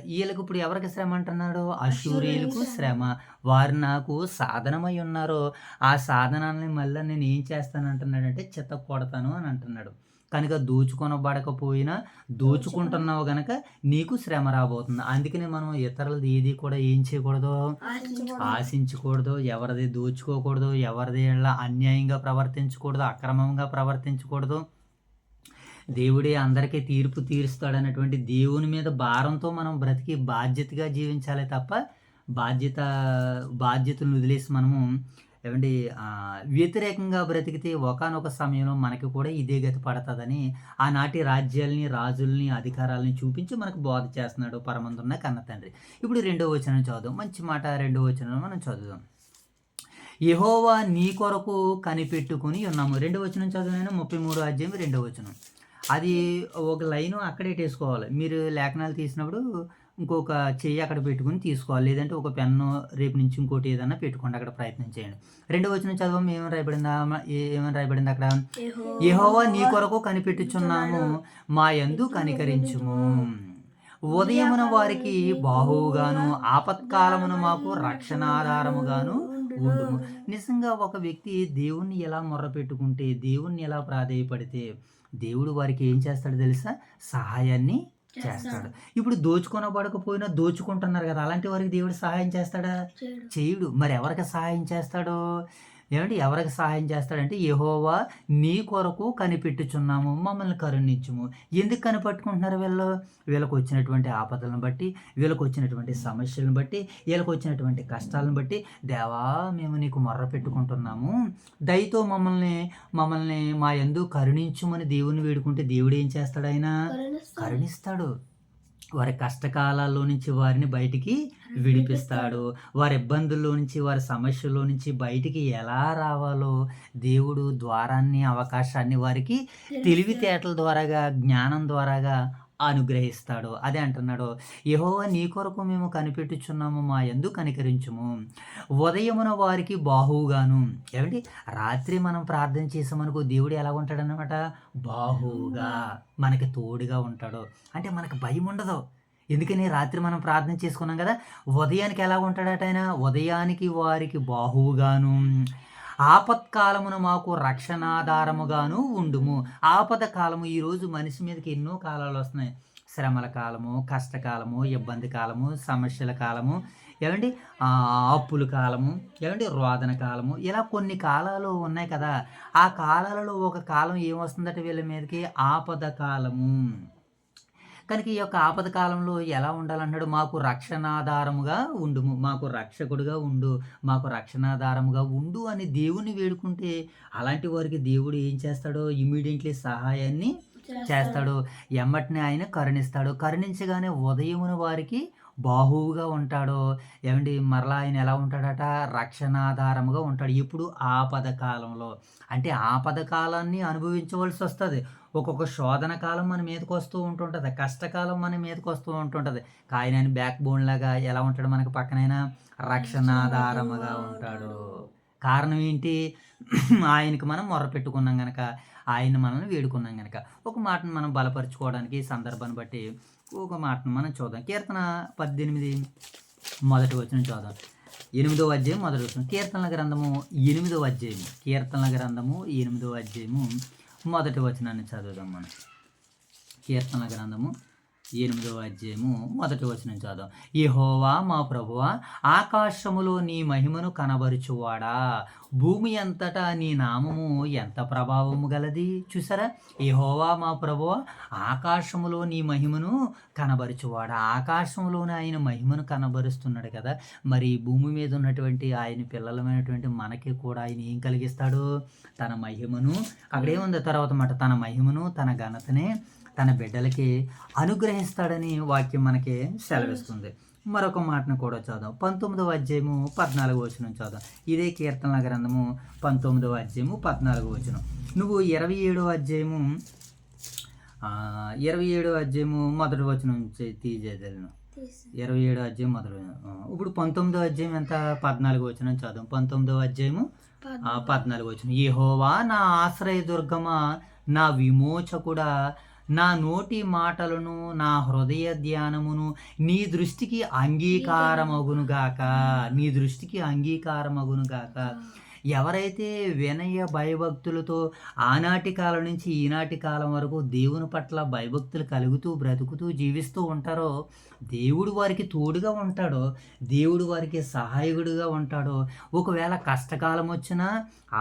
వీళ్ళకి ఇప్పుడు ఎవరికి శ్రమ అంటున్నాడు? అష్షూరీయులకు శ్రమ. వారు నాకు సాధనమై ఉన్నారు, ఆ సాధనాన్ని మళ్ళీ నేను ఏం చేస్తాను అంటున్నాడంటే చెత్త కొడతాను అని అంటున్నాడు. కనుక దోచుకొనబడకపోయినా దోచుకుంటున్నావు గనక నీకు శ్రమ రాబోతుంది. అందుకని మనం ఇతరులది ఏది కూడా ఏం చేయకూడదు? ఆశించకూడదు, ఎవరిది దోచుకోకూడదు, ఎవరిది అన్యాయంగా ప్రవర్తించకూడదు, అక్రమంగా ప్రవర్తించకూడదు. దేవుడే అందరికీ తీర్పు తీరుస్తాడన్నటువంటి దేవుని మీద భారంతో మనం బ్రతికి బాధ్యతగా జీవించాలి తప్ప బాధ్యతలను వదిలేసి మనము ఏమండి వ్యతిరేకంగా బ్రతికితే ఒకానొక సమయంలో మనకి కూడా ఇదే గతి పడుతుందని ఆనాటి రాజ్యాలని, రాజుల్ని, అధికారాలని చూపించి మనకు బోధ చేస్తున్నాడు పరమందున్న కన్న తండ్రి. ఇప్పుడు 2వ వచనం చదువుదాం. మంచి మాట, 2వ వచనం మనం చదువుదాం. యెహోవా నీ కొరకు కనిపెట్టుకుని ఉన్నాము. 2వ వచనం చదివిన 33వ అధ్యాయం 2వ వచనం. అది ఒక లైను అక్కడే వేసుకోవాలి. మీరు లేఖనాలు తీసినప్పుడు ఇంకొక చెయ్యి అక్కడ పెట్టుకుని తీసుకోవాలి. లేదంటే ఒక పెన్ను రేపు నుంచి ఇంకోటి ఏదన్నా పెట్టుకోండి, అక్కడ ప్రయత్నం చేయండి. 2వ వచనం చదవము. ఏమని రాయబడింది అక్కడ? యెహోవా నీ కొరకు కనిపెట్టుచున్నాము, మా యందు కనికరించుము. ఉదయమున వారికి బాహువుగాను, ఆపత్కాలమున మాకు రక్షణాధారముగాను ఉండుము. నిజంగా ఒక వ్యక్తి దేవుణ్ణి ఎలా మొర్ర పెట్టుకుంటే, దేవుణ్ణి ఎలా ప్రాధేయపడితే దేవుడు వారికి ఏం చేస్తాడు తెలుసా? సహాయాన్ని చేస్తాడు. ఇప్పుడు దోచుకొనబడకపోయినా దోచుకుంటున్నారు కదా, అలాంటి వారికి దేవుడు సహాయం చేస్తాడా? చేయడు. మరి ఎవరికి సహాయం చేస్తాడు? ఎవరికి సహాయం చేస్తాడంటే, యెహోవా నీ కొరకు కనిపెట్టుచున్నాము, మమ్మల్ని కరుణించుము. ఎందుకు కనిపెట్టుకుంటున్నారు వీళ్ళకు వచ్చినటువంటి ఆపదలను బట్టి, వీళ్ళకు వచ్చినటువంటి సమస్యలను బట్టి, వీళ్ళకు వచ్చినటువంటి కష్టాలను బట్టి, దేవా మేము నీకు మొర్ర పెట్టుకుంటున్నాము, దయతో మమ్మల్ని మా యందు కరుణించుమని దేవుని వేడుకుంటే దేవుడు ఏం చేస్తాడు? ఆయన కరుణిస్తాడు. వారి కష్టకాలాల్లో నుంచి వారిని బయటికి విడిపిస్తాడు. వారి ఇబ్బందుల్లో నుంచి, వారి సమస్యల్లో నుంచి బయటికి ఎలా రావాలో దేవుడు ద్వారాన్ని, అవకాశాన్ని వారికి తెలివితేటల ద్వారాగా, జ్ఞానం ద్వారాగా అనుగ్రహిస్తాడు. అదే అంటున్నాడు, యెహోవా నీ కొరకు మేము కనిపెట్టుచున్నాము, మా యందు కనికరించుము. ఉదయమున వారికి బాహువుగాను. రాత్రి మనం ప్రార్థన చేసామనుకో, దేవుడు ఎలా ఉంటాడనమాట? బాహువుగా మనకి తోడుగా ఉంటాడు. అంటే మనకు భయం ఉండదు. ఎందుకని? రాత్రి మనం ప్రార్థన చేసుకున్నాం కదా. ఉదయానికి ఎలా ఉంటాడట ఆయన? ఉదయానికి వారికి బాహువుగాను, ఆపత్కాలమున మాకు రక్షణాధారముగాను ఉండుము. ఆపద కాలము, ఈరోజు మనిషి మీదకి ఎన్నో కాలాలు వస్తున్నాయి. శ్రమల కాలము, కష్టకాలము, ఇబ్బంది కాలము, సమస్యల కాలము, అప్పుల కాలము, రోదన కాలము, ఇలా కొన్ని కాలాలు ఉన్నాయి కదా. ఆ కాలాలలో ఒక కాలం ఏమొస్తుందట వీళ్ళ మీదకి? ఆపద కాలము. కనుక ఈ యొక్క ఆపద కాలంలో ఎలా ఉండాలన్నాడు? మాకు రక్షణాధారముగా ఉండుము, మాకు రక్షకుడుగా ఉండు, మాకు రక్షణాధారముగా ఉండు అని దేవుని వేడుకుంటే, అలాంటి వారికి దేవుడు ఏం చేస్తాడో? ఇమీడియట్లీ సహాయాన్ని చేస్తాడు. ఎమ్మటిని ఆయన కరుణిస్తాడు. కరుణించగానే ఉదయమున వారికి బాహువుగా ఉంటాడు. మరలా ఆయన ఎలా ఉంటాడట? రక్షణాధారముగా ఉంటాడు. ఇప్పుడు ఆపద కాలంలో, అంటే ఆపద కాలాన్ని అనుభవించవలసి వస్తుంది. ఒక్కొక్క శోధన కాలం మన మీదకి వస్తూ ఉంటుంటుంది, కష్టకాలం మన మీదకి వస్తూ ఉంటుంటుంది. కానీ ఆయన బ్యాక్ బోన్ లాగా ఎలా ఉంటాడు? మనకు పక్కనైనా రక్షణాధారముగా ఉంటాడు. కారణం ఏంటి? ఆయనకి మనం మొర్ర పెట్టుకున్నాం కనుక, ఆయన మనల్ని వేడుకున్నాం కనుక. ఒక మాటను మనం బలపరుచుకోవడానికి సందర్భాన్ని బట్టి ఒక మాటను మనం చూద్దాం. కీర్తన 18 మొదటి వచనం చూద్దాం. 8వ అధ్యాయం మొదటి వచనం. కీర్తనల గ్రంథము 8వ అధ్యాయం. కీర్తనల గ్రంథము 8వ అధ్యాయము మొదటి వచనాన్ని చదువుదాం మనం. కీర్తనల గ్రంథము 8వ అధ్యాయము మొదటి వచనం చదువుదాం. యెహోవా మా ప్రభువా, ఆకాశములో నీ మహిమను కనబరుచువాడా, భూమి అంతటా నీ నామము ఎంత ప్రభావము గలది. చూసారా? యెహోవా మా ప్రభువా, ఆకాశములో నీ మహిమను కనబరుచువాడా. ఆకాశంలోనే ఆయన మహిమను కనబరుస్తున్నాడు కదా. మరి భూమి మీద ఉన్నటువంటి ఆయన పిల్లలమైనటువంటి మనకి కూడా ఆయన ఏం కలిగిస్తాడు? తన మహిమను. అక్కడేముంది తర్వాత మాట? తన మహిమను, తన ఘనతనే తన బిడ్డలకి అనుగ్రహిస్తాడని వాక్యం మనకి సెలవిస్తుంది. మరొక మాటను కూడా చదుదాం. 19వ అధ్యాయము 14వ వచనం చదుదాం. ఇదే కీర్తనల గ్రంథము 19వ అధ్యాయము 14వ వచనం. నువ్వు 27వ అధ్యాయము 27వ అధ్యాయము మొదటి వచనం నుంచి తీసేదలను. 27వ అధ్యాయం మొదటి. ఇప్పుడు 19వ అధ్యాయం ఎంత? 14వ వచనం చదుదాం. 19వ అధ్యాయము 14వ వచనం. యెహోవా నా ఆశ్రయ దుర్గమా, నా విమోచకుడా, నా నోటి మాటలను, నా హృదయ ధ్యానమును నీ దృష్టికి అంగీకారమగునుగాక. నీ దృష్టికి అంగీకారమగునుగాక. ఎవరైతే వినయ భయభక్తులతో ఆనాటి కాలం నుంచి ఈనాటి కాలం వరకు దేవుని పట్ల భయభక్తులు కలుగుతూ బ్రతుకుతూ జీవిస్తూ ఉంటారో, దేవుడు వారికి తోడుగా ఉంటాడో, దేవుడు వారికి సహాయకుడిగా ఉంటాడో. ఒకవేళ కష్టకాలం వచ్చినా,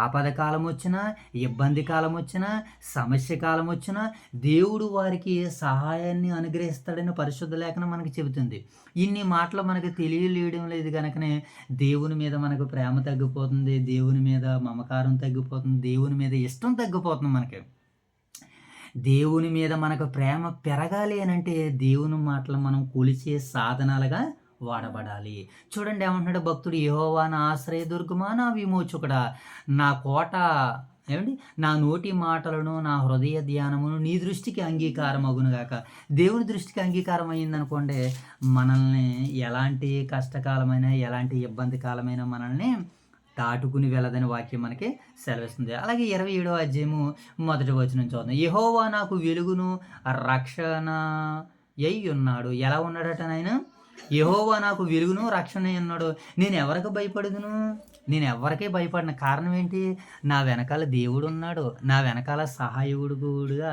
ఆపద కాలం వచ్చినా, ఇబ్బంది కాలం వచ్చినా, సమస్య కాలం వచ్చినా దేవుడు వారికి సహాయాన్ని అనుగ్రహిస్తాడని పరిశుద్ధ లేఖనం మనకు చెబుతుంది. ఇన్ని మాటలు మనకు తెలియలేయడం లేదు కనుకనే దేవుని మీద మనకు ప్రేమ తగ్గిపోతుంది, దేవుని మీద మమకారం తగ్గిపోతుంది, దేవుని మీద ఇష్టం తగ్గిపోతుంది. మనకి దేవుని మీద మనకు ప్రేమ పెరగాలి అని అంటే దేవుని మాటలు మనం కొలిచే సాధనాలుగా వాడబడాలి. చూడండి ఏమంటున్నాడు భక్తుడు, యెహోవా నా ఆశ్రయదుర్గమా, నా విమోచకుడా, నా కోట, ఏమండి, నా నోటి మాటలను నా హృదయ ధ్యానమును నీ దృష్టికి అంగీకారం అగునుగాక. దేవుని దృష్టికి అంగీకారం అయ్యిందనుకోండి, మనల్ని ఎలాంటి కష్టకాలమైన ఎలాంటి ఇబ్బంది కాలమైన మనల్ని దాటుకుని వెళ్ళదని వాక్యం మనకి సెలవిస్తుంది. అలాగే 27వ అధ్యాయము 1వ వచనం చూద్దాం. యెహోవా నాకు వెలుగును రక్షణ అయి ఉన్నాడు. ఎలా ఉన్నాడట నాయన? యెహోవా నాకు వెలుగును రక్షణ అయి ఉన్నాడు. నేను ఎవరికి భయపడదును? నేను ఎవరికీ భయపడిన కారణం ఏంటి? నా వెనకాల దేవుడు ఉన్నాడు, నా వెనకాల సహాయకుడుగా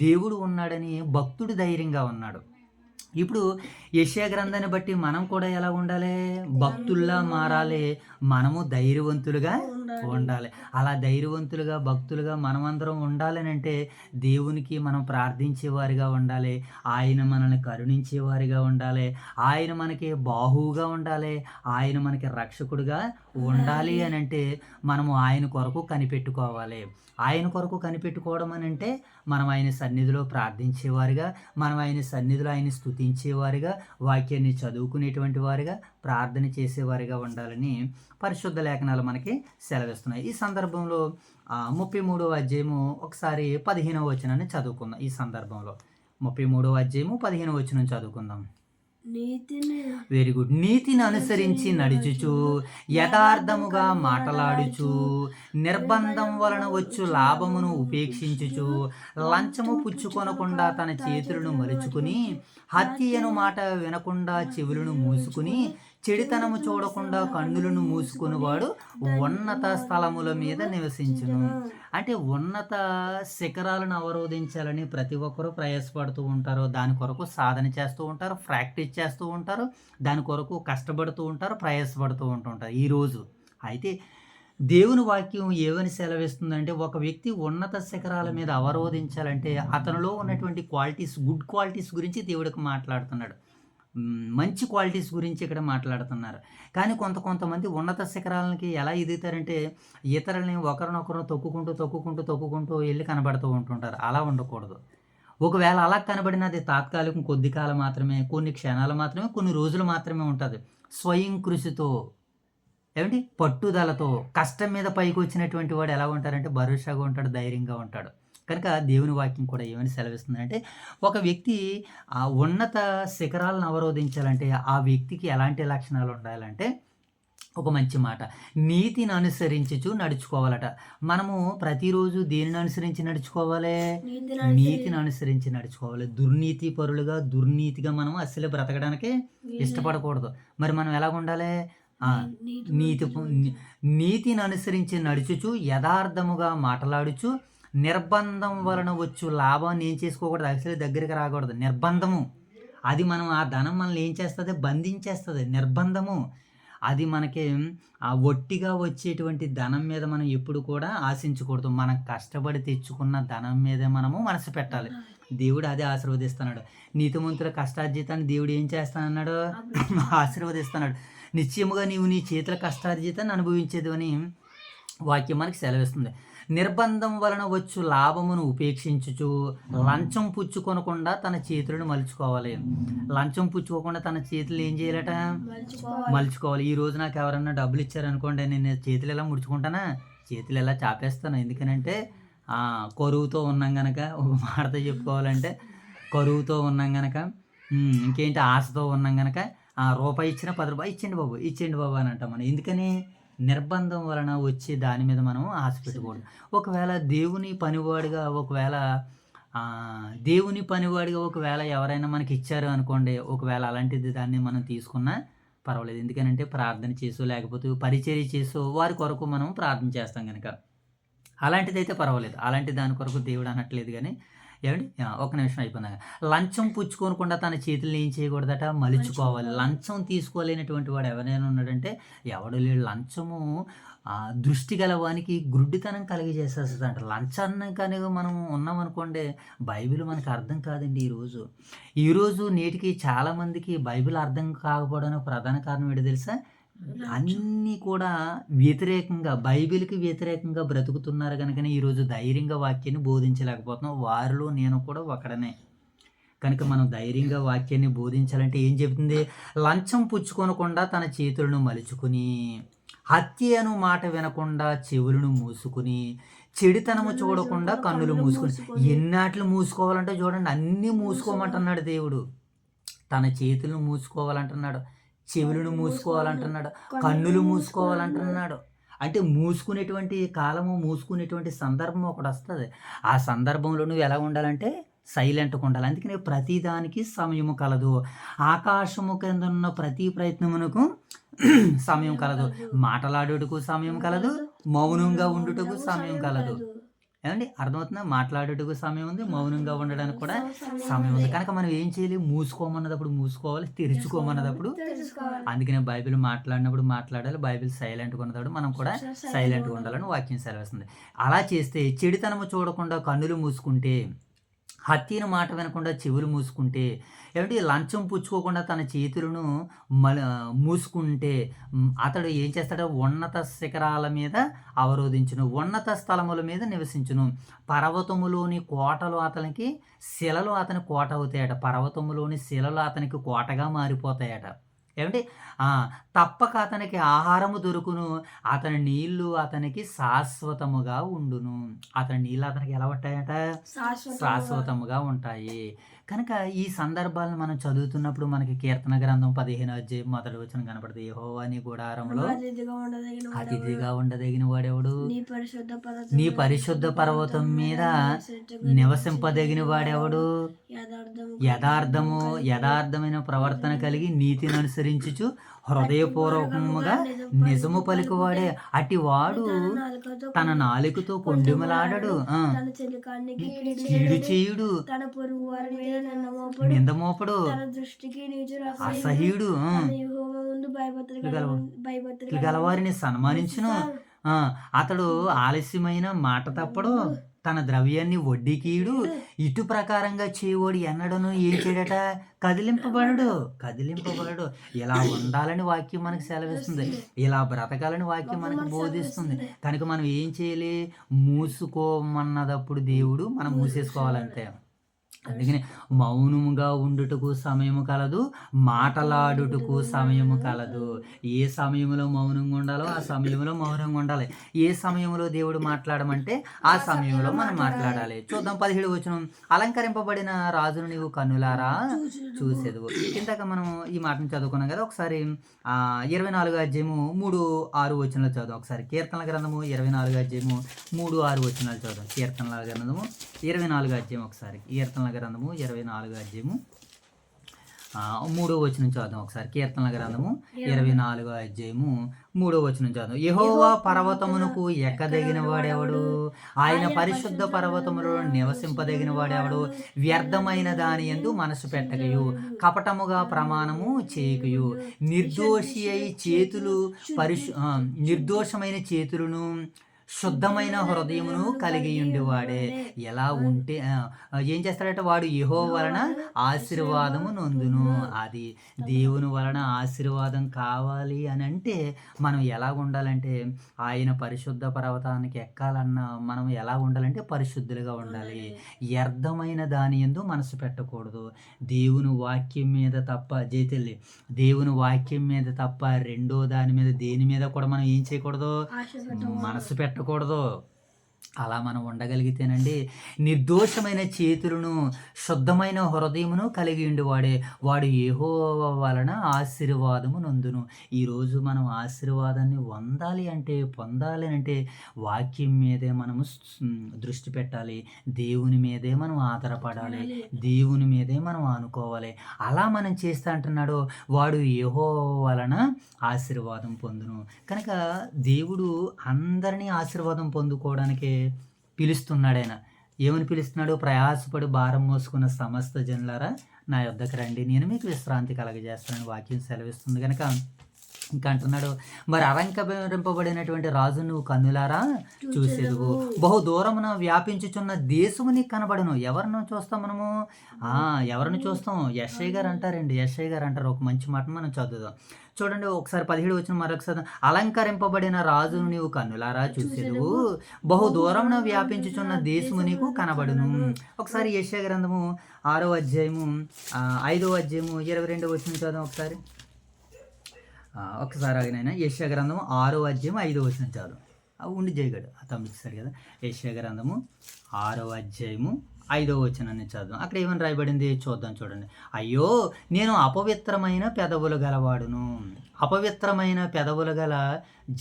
దేవుడు ఉన్నాడని భక్తుడు ధైర్యంగా ఉన్నాడు. ఇప్పుడు యెషయా గ్రంథాన్ని బట్టి మనం కూడా ఎలా ఉండాలి? భక్తుల్లా మారాలి. మనము ధైర్యవంతులుగా ఉండాలి. అలా ధైర్యవంతులుగా భక్తులుగా మనమందరం ఉండాలని అంటే దేవునికి మనం ప్రార్థించేవారిగా ఉండాలి. ఆయన మనల్ని కరుణించేవారిగా ఉండాలి. ఆయన మనకి బాహువుగా ఉండాలి. ఆయన మనకి రక్షకుడుగా ఉండాలి అని అంటే మనము ఆయన కొరకు కనిపెట్టుకోవాలి. ఆయన కొరకు కనిపెట్టుకోవడం అని అంటే మనం ఆయన సన్నిధిలో ప్రార్థించేవారిగా, మనం ఆయన సన్నిధిలో ఆయన స్తుతించేవారిగా, వాక్యాన్ని చదువుకునేటువంటి వారిగా, ప్రార్థన చేసేవారిగా ఉండాలని పరిశుద్ధ లేఖనాలు మనకి సెలవిస్తున్నాయి. ఈ సందర్భంలో 33వ అధ్యాయము ఒకసారి 15వ వచనాన్ని చదువుకుందాం. ఈ సందర్భంలో 33వ అధ్యాయము 15వ వచనం చదువుకుందాం. Very good. నీతిని అనుసరించి నడుచుచు, యథార్థముగా మాటలాడుచు, నిర్బంధం వలన వచ్చు లాభమును ఉపేక్షించుచు, లంచము పుచ్చుకొనకుండా తన చేతులను మలుచుకుని, హత్యను మాట వినకుండా చెవులను మూసుకుని, చెడితనము చూడకుండా కన్నులను మూసుకుని వాడు ఉన్నత స్థలముల మీద నివసించును. అంటే ఉన్నత శిఖరాలను అవరోధించాలని ప్రతి ఒక్కరూ ప్రయాసపడుతూ ఉంటారు. దాని కొరకు సాధన చేస్తూ ఉంటారు, ప్రాక్టీస్ చేస్తూ ఉంటారు, దాని కొరకు కష్టపడుతూ ఉంటారు, ప్రయాసపడుతూ ఉంటుంటారు ఈరోజు. అయితే దేవుని వాక్యం ఏమని సెలవిస్తుందంటే, ఒక వ్యక్తి ఉన్నత శిఖరాల మీద అవరోధించాలంటే అతనిలో ఉన్నటువంటి క్వాలిటీస్, గుడ్ క్వాలిటీస్ గురించి దేవుడికి మాట్లాడుతున్నాడు. మంచి క్వాలిటీస్ గురించి ఇక్కడ మాట్లాడుతున్నారు. కానీ కొంతమంది ఉన్నత శిఖరాలకి ఎలా ఎదుగుతారంటే, ఇతరులని ఒకరినొకరు తొక్కుకుంటూ వెళ్ళి కనబడుతూ ఉంటుంటారు. అలా ఉండకూడదు. ఒకవేళ అలా కనబడినది తాత్కాలికం, కొద్ది కాలం మాత్రమే, కొన్ని క్షణాలు మాత్రమే, కొన్ని రోజులు మాత్రమే ఉంటుంది. స్వయం కృషితో, ఏమిటి, పట్టుదలతో, కష్టం మీద పైకి వచ్చినటువంటి వాడు ఎలా ఉంటారంటే భరోసాగా ఉంటాడు, ధైర్యంగా ఉంటాడు. కనుక దేవుని వాక్యం కూడా ఏమని సెలవిస్తుందంటే, ఒక వ్యక్తి ఆ ఉన్నత శిఖరాలను అవరోధించాలంటే ఆ వ్యక్తికి ఎలాంటి లక్షణాలు ఉండాలంటే, ఒక మంచి మాట, నీతిని అనుసరించుచు నడుచుకోవాలట. మనము ప్రతిరోజు దేనిని అనుసరించి నడుచుకోవాలి? నీతిని అనుసరించి నడుచుకోవాలి. దుర్నీతి పరులుగా, దుర్నీతిగా మనం అసలు బ్రతకడానికి ఇష్టపడకూడదు. మరి మనం ఎలాగ ఉండాలి? నీతిని అనుసరించి నడుచుచు, యథార్థముగా మాట్లాడుచు, నిర్బంధం వలన వచ్చు లాభాన్ని ఏం చేసుకోకూడదు, అసలు దగ్గరికి రాకూడదు. నిర్బంధము అది మనం, ఆ ధనం మనల్ని ఏం చేస్తుంది? బంధించేస్తుంది. నిర్బంధము అది మనకి ఆ ఒట్టిగా వచ్చేటువంటి ధనం మీద మనం ఎప్పుడు కూడా ఆశించకూడదు. మనం కష్టపడి తెచ్చుకున్న ధనం మీదే మనము మనసు పెట్టాలి. దేవుడు అదే ఆశీర్వదిస్తున్నాడు. నీతిమంతుల కష్టార్జితాన్ని దేవుడు ఏం చేస్తానన్నాడు? ఆశీర్వదిస్తున్నాడు. నిశ్చయముగా నీవు నీ చేతుల కష్టార్జితాన్ని అనుభవించేది అని వాక్యం మనకి సెలవిస్తుంది. నిర్బంధం వలన వచ్చు లాభమును ఉపేక్షించుచు, లంచం పుచ్చుకొనకుండా తన చేతులను మలుచుకోవాలి. లంచం పుచ్చుకోకుండా తన చేతులు ఏం చేయాలట? మలుచుకోవాలి. ఈ రోజు నాకు ఎవరన్నా డబ్బులు ఇచ్చారనుకోండి, నేను చేతులు ఎలా ముడుచుకుంటానా? చేతులు ఎలా చాపేస్తాను. ఎందుకనంటే కరువుతో ఉన్నాం గనక, ఒక మాటతో చెప్పుకోవాలంటే కరువుతో ఉన్నాం గనక, ఇంకేంటి ఆశతో ఉన్నాం గనక, రూపాయి ఇచ్చినా 10 రూపాయలు ఇచ్చేయండి బాబు అని అంటాం మనం. ఎందుకని? నిర్బంధం వలన వచ్చే దాని మీద మనం ఆశ పెట్టుకోవడం. ఒకవేళ దేవుని పనివాడిగా ఒకవేళ ఎవరైనా మనకి ఇచ్చారు అనుకోండి, ఒకవేళ అలాంటిది దాన్ని మనం తీసుకున్నా పర్వాలేదు. ఎందుకనంటే ప్రార్థన చేసో లేకపోతే పరిచర్య చేసో వారి కొరకు మనం ప్రార్థన చేస్తాం కనుక అలాంటిదైతే పర్వాలేదు. అలాంటి దాని కొరకు దేవుడు అనట్లేదు. కానీ ఏమండి, ఒక నిమిషం అయిపోయిందాక, లంచం పుచ్చుకోనకుండా తన చేతులను ఏం చేయకూడదట? మలుచుకోవాలి. లంచం తీసుకోలేనటువంటి వాడు ఎవరైనా ఉన్నాడంటే ఎవడు లేడు. లంచము దృష్టి గలవానికి గుడ్డితనం కలిగజేసేస్తుంది అంట. లంచాన్ని కానీ మనం ఉన్నామనుకోండి, బైబిల్ మనకు అర్థం కాదండి. ఈరోజు నేటికి చాలామందికి బైబిల్ అర్థం కాకపోవడానికి ప్రధాన కారణం ఏంటో తెలుసా? అన్నీ కూడా వ్యతిరేకంగా, బైబిల్కి వ్యతిరేకంగా బ్రతుకుతున్నారు కనుకనే ఈరోజు ధైర్యంగా వాక్యాన్ని బోధించలేకపోతున్నాం. వారిలో నేను కూడా ఒకడనే. కనుక మనం ధైర్యంగా వాక్యాన్ని బోధించాలంటే ఏం చెబుతుంది? లంచం పుచ్చుకొనకుండా తన చేతులను మలుచుకుని, హత్య అను మాట వినకుండా చెవులను మూసుకుని, చెడుతనము చూడకుండా కన్నులు మూసుకుని. ఎన్నాట్లు మూసుకోవాలంటే చూడండి, అన్నీ మూసుకోమంటున్నాడు దేవుడు. తన చేతులను మూసుకోవాలంటున్నాడు, చెవులను మూసుకోవాలంటున్నాడు, కన్నులు మూసుకోవాలంటున్నాడు. అంటే మూసుకునేటువంటి కాలము, మూసుకునేటువంటి సందర్భం ఒకటి వస్తుంది. ఆ సందర్భంలో నువ్వు ఎలా ఉండాలంటే సైలెంట్గా ఉండాలి. అందుకనే ప్రతిదానికి సమయము కలదు. ఆకాశము కింద ఉన్న ప్రతి ప్రయత్నమునకు సమయం కలదు. మాటలాడుటకు సమయం కలదు, మౌనంగా ఉండుటకు సమయం కలదు. ఏమండి, అర్థమవుతుందా? మాట్లాడుటకు సమయం ఉంది, మౌనంగా ఉండడానికి కూడా సమయం ఉంది. కనుక మనం ఏం చేయాలి? మూసుకోమన్నదప్పుడు మూసుకోవాలి, తెరుచుకోమన్నదప్పుడు. అందుకనే బైబిల్ మాట్లాడినప్పుడు మాట్లాడాలి, బైబిల్ సైలెంట్గా ఉన్నప్పుడు మనం కూడా సైలెంట్గా ఉండాలని వాక్యం సెలవిస్తుంది. అలా చేస్తే చెడుతనము చూడకుండా కన్నులు మూసుకుంటే, హత్యను మాట వినకుండా చెవులు మూసుకుంటే, ఏమిటి లంచం పుచ్చుకోకుండా తన చేతులను మూసుకుంటే అతడు ఏం చేస్తాడో ఉన్నత శిఖరాల మీద అవరోధించును, ఉన్నత స్థలముల మీద నివసించును. పర్వతములోని కోటలు అతనికి శిలలు అతని కోట అవుతాయట. పర్వతములోని శిలలు అతనికి కోటగా మారిపోతాయట. ఏమిటి? తప్పక అతనికి ఆహారము దొరుకును, అతని నీళ్లు అతనికి శాశ్వతముగా ఉండును. అతని నీళ్ళు అతనికి ఎలా ఉంటాయట? శాశ్వతముగా ఉంటాయి. కనుక ఈ సందర్భాలను మనం చదువుతున్నప్పుడు మనకి కీర్తన గ్రంథం 15వ అధ్యాయం మొదటి వచనం కనపడుతుంది. యెహోవా నీ గుడారంలో అతిథిగా ఉండదగిన వాడెవడు? నీ పరిశుద్ధ పర్వతం మీద నివసింపదగిన వాడెవడు? యథార్థమైన ప్రవర్తన కలిగి నీతిని అనుసరించుచు హృదయపూర్వకముగా నిజము పలుకువాడే. అట్టి వాడు తన నాలుకతో కొండెములాడడు, కీడు చేయుడు, నిందమోపడు, అసహ్యుడు, గలవారిని సన్మానించును. అతడు ఆలస్యమైన మాట తప్పడు, తన ద్రవ్యాన్ని వడ్డీకీయుడు, ఇటు ప్రకారంగా చేయవాడు ఎన్నడను ఏం చేయడట? కదిలింపబడడు. ఇలా ఉండాలని వాక్యం మనకు సెలవిస్తుంది, ఇలా బ్రతకాలని వాక్యం మనకు బోధిస్తుంది. కనుక మనం ఏం చేయాలి? మూసుకోమన్నదప్పుడు దేవుడు మనం మూసేసుకోవాలంతే. అందుకని మౌనముగా ఉండుటకు సమయము కలదు, మాటలాడుటకు సమయము కలదు. ఏ సమయంలో మౌనంగా ఉండాలో ఆ సమయంలో మౌనంగా ఉండాలి. ఏ సమయంలో దేవుడు మాట్లాడమంటే ఆ సమయంలో మనం మాట్లాడాలి. చూద్దాం 17వ వచనం. అలంకరింపబడిన రాజును నీవు కన్నులారా చూసేదువు. ఇందాక మనం ఈ మాటను చదువుకున్నాం కదా. ఒకసారి 24వ అధ్యాయము 3-6 వచనాలు చదువు. ఒకసారి కీర్తనల గ్రంథము 24వ అధ్యాయము 3-6 వచనాలు చదువు. కీర్తనల గ్రంథము 24వ అధ్యాయం, ఒకసారి కీర్తనల గ్రంథము 24వ అధ్యాయము 3వ వచనం చదువు. ఒకసారి కీర్తనల గ్రంథము 24వ అధ్యాయము 3వ వచనం చదువు. యెహోవా పర్వతమునకు ఎక్కదగిన వాడెవడు? ఆయన పరిశుద్ధ పర్వతములో నివసింపదగిన వాడెవడు? వ్యర్థమైన దాని యందు మనసు పెట్టకయు, కపటముగా ప్రమాణము చేయకయు, నిర్దోషమైన చేతులను శుద్ధమైన హృదయమును కలిగి ఉండేవాడే. ఎలా ఉంటే ఏం చేస్తాడట? వాడు యెహోవా వలన ఆశీర్వాదము నొందును. అది దేవుని వలన ఆశీర్వాదం కావాలి అని అంటే మనం ఎలా ఉండాలంటే, ఆయన పరిశుద్ధ పర్వతానికి ఎక్కాలన్నా మనం ఎలా ఉండాలంటే పరిశుద్ధులుగా ఉండాలి. వ్యర్థమైన దాని యందు మనసు పెట్టకూడదు. దేవుని వాక్యం మీద తప్ప దేవుని వాక్యం మీద తప్ప రెండో దాని మీద దేని మీద కూడా మనం ఏం చేయకూడదు? మనసు పెట్టకూడదు. అలా మనం ఉండగలిగితేనండి, నిర్దోషమైన చేతులను శుద్ధమైన హృదయమును కలిగి ఉండేవాడే. వాడు యెహోవా వలన ఆశీర్వాదము నొందును. ఈరోజు మనం ఆశీర్వాదాన్ని పొందాలి అంటే వాక్యం మీదే మనము దృష్టి పెట్టాలి, దేవుని మీదే మనం ఆధారపడాలి, దేవుని మీదే మనం ఆనుకోవాలి. అలా మనం చేస్తా అంటున్నాడు, వాడు యెహోవా వలన ఆశీర్వాదం పొందును. కనుక దేవుడు అందరినీ ఆశీర్వాదం పొందుకోవడానికి పిలుస్తున్నాడు. ఆయన ఏమని పిలుస్తున్నాడు? ప్రయాసపడి భారం మోసుకున్న సమస్త జనులారా నా యొద్దకు రండి, నేను మీకు విశ్రాంతి కలగజేస్తానని వాక్యం సెలవిస్తుంది. కనుక ఇంకా అంటున్నాడు, మరి అలంకరింపబడినటువంటి రాజు నువ్వు కన్నులారా చూసేదువు, బహు దూరమున వ్యాపించుచున్న దేశము నీకు కనబడును. ఎవరిని చూస్తాం మనము? ఎవరిని చూస్తాం? యెషయా గారు అంటారండి. యెషయా గారు అంటారు ఒక మంచి మాట, మనం చదువుదాం. చూడండి ఒకసారి 17 వచ్చిన మరొకసారి, అలంకరింపబడిన రాజును నీవు కన్నులారా చూసేదువు, బహు దూరమున వ్యాపించుచున్న దేశము నీకు కనబడును. ఒకసారి యెషయా గ్రంథము 6వ అధ్యాయము 5వ అధ్యాయము 22వ వచనం చదువు ఒకసారి. ఒకసారి ఆగినైనా యెషయా గ్రంథము 6వ అధ్యాయం 5వ వచనం చాలు. ఉండి చేయగడు తమ్మిస్తారు కదా. యెషయా గ్రంథము 6వ అధ్యాయము 5వ వచనాన్ని చదువు. అక్కడ ఏమని రాయబడింది చూద్దాం. చూడండి, అయ్యో నేను అపవిత్రమైన పెదవులు గలవాడును, అపవిత్రమైన పెదవులు గల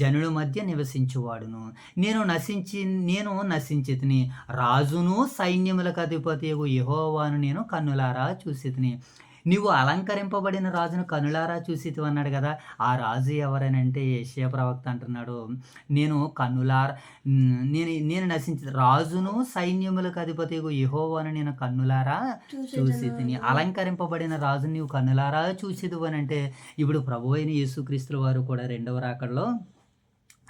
జనుల మధ్య నివసించువాడును, నేను నశించితిని, రాజును సైన్యములకు అధిపతి యెహోవాను నేను కన్నులారా చూసితిని. నీవు అలంకరింపబడిన రాజును కనులారా చూసితివి అన్నాడు కదా. ఆ రాజు ఎవరనంటే యెషయా ప్రవక్త అంటున్నాడు, నేను నశించి రాజును సైన్యములకు అధిపతి యెహోవాను నేను కన్నులారా చూసితిని. అలంకరింపబడిన రాజును నీవు కన్నులారా చూసితివి అని అంటే ఇప్పుడు ప్రభువైన యేసుక్రీస్తు వారు కూడా రెండవ రాకడలో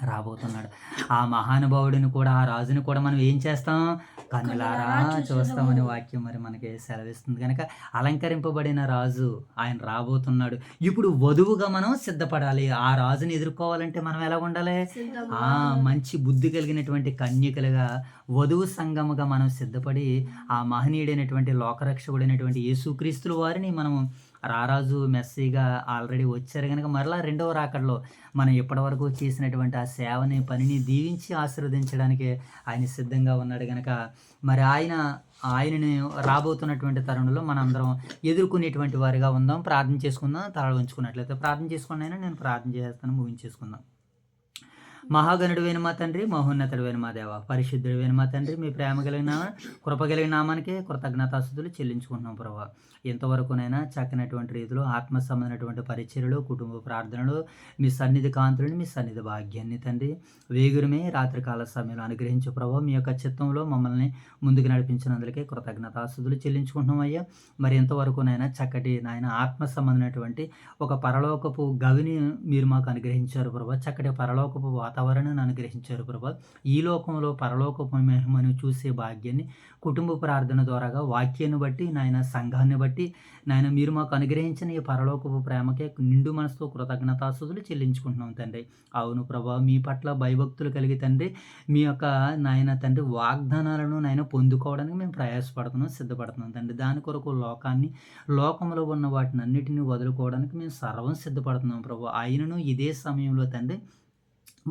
రాబోతున్నాడు. ఆ మహానుభావుడిని కూడా, ఆ రాజుని కూడా మనం ఏం చేస్తాం? కన్నులారా చూస్తామని వాక్యం మరి మనకి సెలవిస్తుంది. కనుక అలంకరింపబడిన రాజు ఆయన రాబోతున్నాడు. ఇప్పుడు వధువుగా మనం సిద్ధపడాలి. ఆ రాజుని ఎదుర్కోవాలంటే మనం ఎలా ఉండాలి? మంచి బుద్ధి కలిగినటువంటి కన్యకలుగా, వధువు సంఘముగా మనం సిద్ధపడి ఆ మహనీయుడైనటువంటి లోకరక్షకుడైనటువంటి యేసుక్రీస్తుల వారిని మనం రారాజు మెస్సీగా ఆల్రెడీ వచ్చారు కనుక మరలా రెండవ రాకడలో మనం ఇప్పటివరకు చేసినటువంటి ఆ సేవని, పనిని దీవించి ఆశీర్వదించడానికి ఆయన సిద్ధంగా ఉన్నాడు కనుక మరి ఆయనని రాబోతున్నటువంటి తరుణంలో మనం అందరం ఎదుర్కొనేటువంటి వారిగా ఉందాం. ప్రార్థన చేసుకుందాం. తలలు ఉంచుకున్నట్లయితే ప్రార్థన చేసుకుని నేను ప్రార్థన చేస్తాను. ముగించేసుకుందాం. మహాగణుడైన మా తండ్రి, మహోన్నతుడైన మా దేవ, పరిశుద్ధుడైన మా తండ్రి, మీ ప్రేమ కలిగిన కృప కలిగిన నామానికి కృతజ్ఞతాస్తుతులు చెల్లించుకుంటున్నాం ప్రభావ. ఎంతవరకునైనా చక్కనటువంటి రీతిలో ఆత్మ సంబంధమైనటువంటి పరిచర్యలు, కుటుంబ ప్రార్థనలు, మీ సన్నిధి కాంతులని, మీ సన్నిధి భాగ్యాన్ని తండ్రి వేగురమే రాత్రికాల సమయంలో అనుగ్రహించు ప్రభావ. మీ యొక్క చిత్తంలో మమ్మల్ని ముందుకు నడిపించినందుకే కృతజ్ఞతాస్తుతులు చెల్లించుకుంటున్నాం అయ్యా. మరి ఎంతవరకునైనా చక్కటి నాయన ఆత్మ సంబంధమైనటువంటి ఒక పరలోకపు గవిని మీరు మాకు అనుగ్రహించారు ప్రభావ. చక్కటి పరలోకపు వాతావరణాన్ని అనుగ్రహించారు ప్రభా. ఈ లోకంలో పరలోకపు మహిమను చూసే భాగ్యాన్ని కుటుంబ ప్రార్థన ద్వారాగా, వాక్యాన్ని బట్టి నాయన, సంఘాన్ని బట్టి నాయన మీరు మాకు అనుగ్రహించిన ఈ పరలోకపు ప్రేమకే నిండు మనసుతో కృతజ్ఞతాస్తుతులు చెల్లించుకుంటున్నాం తండ్రి. అవును ప్రభా, మీ పట్ల భయభక్తులు కలిగి తండ్రి, మీ యొక్క నాయన తండ్రి వాగ్దానాలను నాయన పొందుకోవడానికి మేము ప్రయాసపడుతున్నాం, సిద్ధపడుతున్నాం తండ్రి. దాని కొరకు లోకంలో ఉన్న వాటిని అన్నిటిని వదులుకోవడానికి మేము సర్వం సిద్ధపడుతున్నాం ప్రభా. ఆయనను ఇదే సమయంలో తండ్రి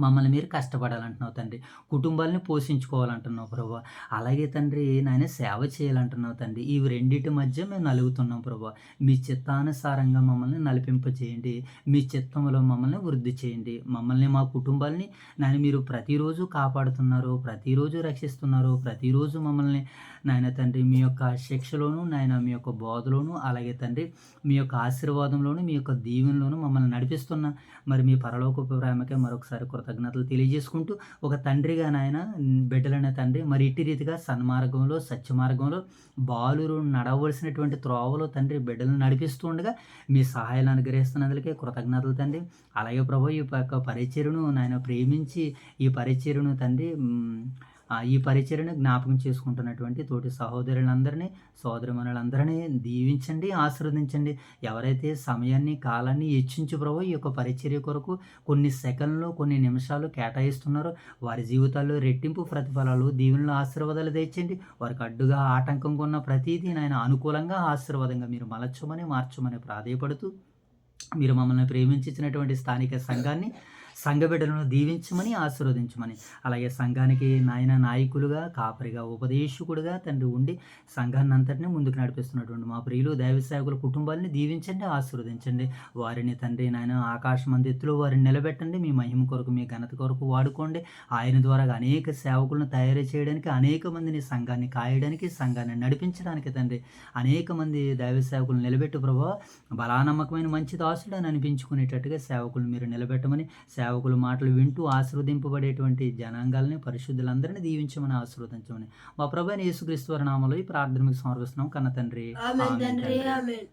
మమ్మల్ని మీరు కష్టపడాలంటున్నావు తండ్రి, కుటుంబాలని పోషించుకోవాలంటున్నావు ప్రభా. అలాగే తండ్రి నాయన సేవ చేయాలంటున్నావు తండ్రి. ఇవి రెండింటి మధ్య మేము నలుగుతున్నాం ప్రభా. మీ చిత్తానుసారంగా మమ్మల్ని నలిపింపచేయండి, మీ చిత్తంలో మమ్మల్ని వృద్ధి చేయండి. మమ్మల్ని, మా కుటుంబాలని నాయన మీరు ప్రతిరోజు కాపాడుతున్నారు, ప్రతిరోజు రక్షిస్తున్నారు, ప్రతిరోజు మమ్మల్ని నాయన తండ్రి మీ యొక్క శిక్షలోను, నాయన మీ యొక్క బోధలోను, అలాగే తండ్రి మీ యొక్క ఆశీర్వాదంలోను, మీ యొక్క దీవెనలోను మమ్మల్ని నడిపిస్తున్న మరి మీ పరలోకపు ప్రేమకే మరొకసారి కృతజ్ఞతలు తెలియజేసుకుంటూ, ఒక తండ్రిగా నాయన బిడ్డలైన తండ్రి మరి ఇట్టి రీతిగా సన్మార్గంలో, సత్యమార్గంలో బాలురు నడవలసినటువంటి త్రోవలో తండ్రి బిడ్డలను నడిపిస్తూ ఉండగా మీ సహాయాలు అనుగ్రహిస్తున్నందుకే కృతజ్ఞతలు తండ్రి. అలాగే ప్రభు ఈ యొక్క పరిచర్యను నాయన ప్రేమించి ఈ పరిచర్యను తండ్రి ఈ పరిచర్యను జ్ఞాపకం చేసుకుంటున్నటువంటి తోటి సహోదరులందరినీ, సోదరిమణులందరినీ దీవించండి, ఆశీర్వదించండి. ఎవరైతే సమయాన్ని, కాలాన్ని హెచ్చించి ప్రభు ఈ యొక్క పరిచర్య కొరకు కొన్ని సెకండ్లు, కొన్ని నిమిషాలు కేటాయిస్తున్నారో వారి జీవితాల్లో రెట్టింపు ప్రతిఫలాలు, దీవెనలు, ఆశీర్వాదాలు తెచ్చండి. వారికి అడ్డుగా, ఆటంకంగా ఉన్న ప్రతిదీ నాయన అనుకూలంగా, ఆశీర్వాదంగా మీరు మలచమని, మార్చమని ప్రాధేయపడుతూ, మీరు మమ్మల్ని ప్రేమించినటువంటి స్థానిక సంఘాన్ని, సంఘ బిడ్డలను దీవించమని, ఆశీర్వదించమని, అలాగే సంఘానికి నాయన నాయకులుగా, కాపరిగా, ఉపదేశకుడుగా తండ్రి ఉండి సంఘాన్ని అంతటినీ ముందుకు నడిపిస్తున్నటువంటి మా ప్రియులు దైవ సేవకుల కుటుంబాలని దీవించండి, ఆశీర్వదించండి. వారిని తండ్రి నాయన ఆకాశమంది ఎత్తులో వారిని నిలబెట్టండి. మీ మహిమ కొరకు, మీ ఘనత కొరకు వాడుకోండి. ఆయన ద్వారా అనేక సేవకులను తయారు చేయడానికి, అనేక మందిని సంఘాన్ని కాయడానికి, సంఘాన్ని నడిపించడానికి తండ్రి అనేక మంది దైవ సేవకులను నిలబెట్టు ప్రభావ. బలానమ్మకమైన మంచి దాసుడు అని అనిపించుకునేటట్టుగా సేవకులను మీరు నిలబెట్టమని, సేవకుల మాటలు వింటూ ఆశీర్వదింపబడేటువంటి జనాంగాలని, పరిశుద్ధులందరినీ దీవించమని, ఆశీర్వదించమని మా ప్రభువైన యేసుక్రీస్తు వారి నామములో ఈ ప్రార్థన మీకు సమర్పిస్తున్నాం కన్న తండ్రి. ఆమేన్ తండ్రి, ఆమేన్.